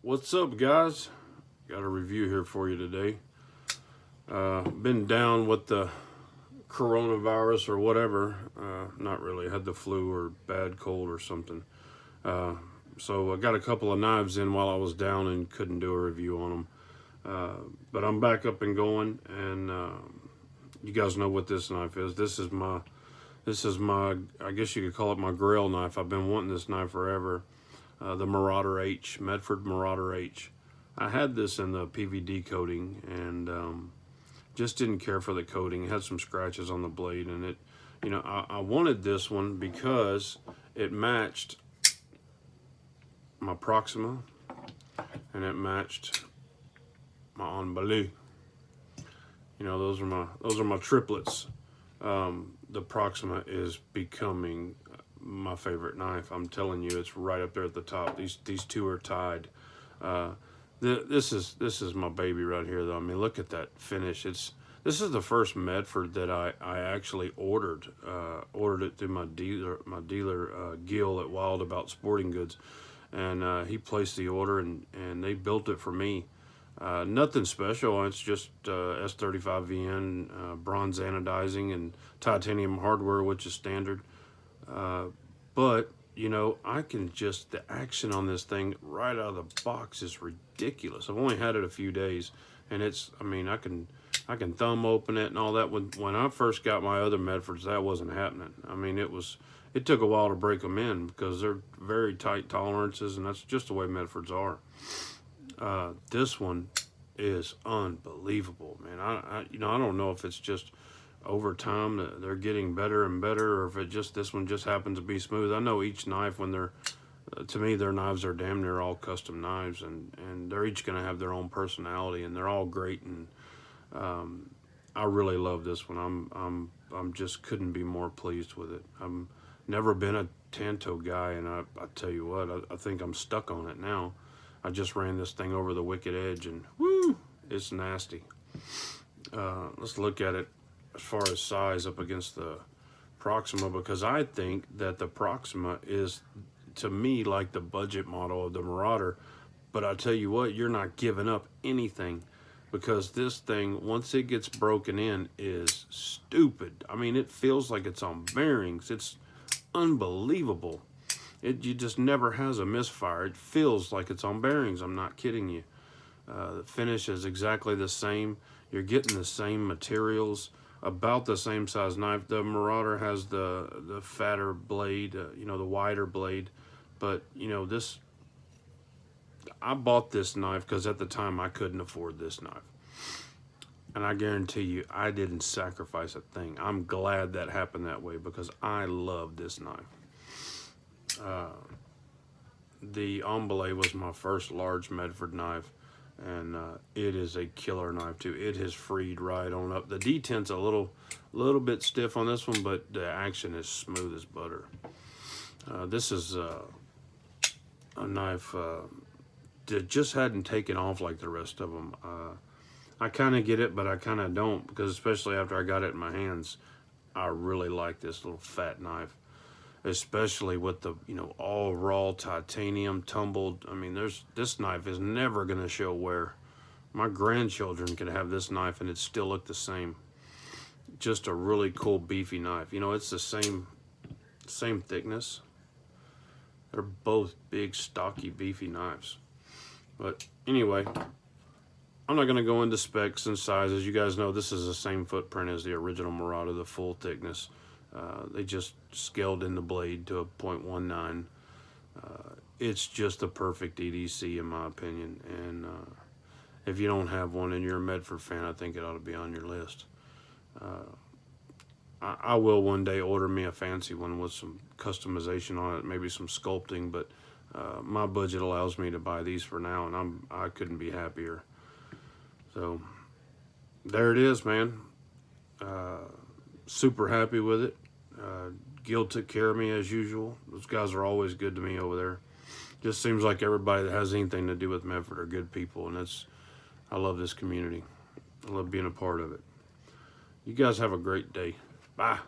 What's up, guys? Got a review here for you today. Been down with the coronavirus or whatever. Not really. Had the flu or bad cold or something. So I got a couple of knives in while I was down and couldn't do a review on them. But I'm back up and going, and you guys know what this knife is. This is my, I guess you could call it my grail knife. I've been wanting this knife forever. The Marauder H, Medford Marauder H. I had this in the PVD coating and just didn't care for the coating. It had some scratches on the blade, and it, I wanted this one because it matched my Proxima and it matched my Enbalou. Those are my triplets. The Proxima is becoming my favorite knife. I'm telling you, it's right up there at the top. These two are tied. This is my baby right here, though. I mean, look at that finish. This is the first Medford that I actually ordered. Ordered it through my dealer Gil at Wild About Sporting Goods, and he placed the order and they built it for me. Nothing special. It's just S35VN, bronze anodizing and titanium hardware, which is standard. But I can just, the action on this thing right out of the box is ridiculous. I've only had it a few days, and I can thumb open it and all that. When I first got my other Medfords, that wasn't happening. I mean, it took a while to break them in because they're very tight tolerances, and that's just the way Medfords are. This one is unbelievable, man. I don't know if it's just over time they're getting better and better, or if this one just happens to be smooth. I know each knife, when they're to me, their knives are damn near all custom knives, and they're each going to have their own personality, and they're all great. And I really love this one. I'm just couldn't be more pleased with it. I'm never been a Tanto guy, and I tell you what, I think I'm stuck on it now. I just ran this thing over the wicked edge, and whoo, it's nasty. Let's look at it as far as size up against the Proxima, because I think that the Proxima is, to me, like the budget model of the Marauder. But I tell you what, you're not giving up anything, because this thing, once it gets broken in, is stupid. I mean, it feels like it's on bearings. It's unbelievable. You just never has a misfire. It feels like it's on bearings. I'm not kidding you. The finish is exactly the same. You're getting the same materials, about the same size knife. The Marauder has the fatter blade, the wider blade. But, I bought this knife because at the time I couldn't afford this knife. And I guarantee you, I didn't sacrifice a thing. I'm glad that happened that way, because I love this knife. The Enbalou was my first large Medford knife, and it is a killer knife too. It has freed right on up. The detent's a little bit stiff on this one, but the action is smooth as butter. This is a knife that just hadn't taken off like the rest of them. I kind of get it, but I kind of don't, because especially after I got it in my hands, I really like this little fat knife. Especially with the, all raw titanium tumbled. I mean, this knife is never going to show wear. My grandchildren could have this knife and it still look the same. Just a really cool, beefy knife. It's the same thickness. They're both big, stocky, beefy knives. But anyway, I'm not going to go into specs and sizes. You guys know this is the same footprint as the original Marauder, the full thickness. They just scaled in the blade to a 0.19. It's just the perfect EDC in my opinion, and if you don't have one and you're a Medford fan, I think it ought to be on your list. I will one day order me a fancy one with some customization on it, maybe some sculpting, but my budget allows me to buy these for now, and I couldn't be happier. So there it is, man. Super happy with it. Gil took care of me as usual. Those guys are always good to me over there. Just seems like everybody that has anything to do with Medford are good people, and I love this community. I love being a part of it. You guys have a great day. Bye.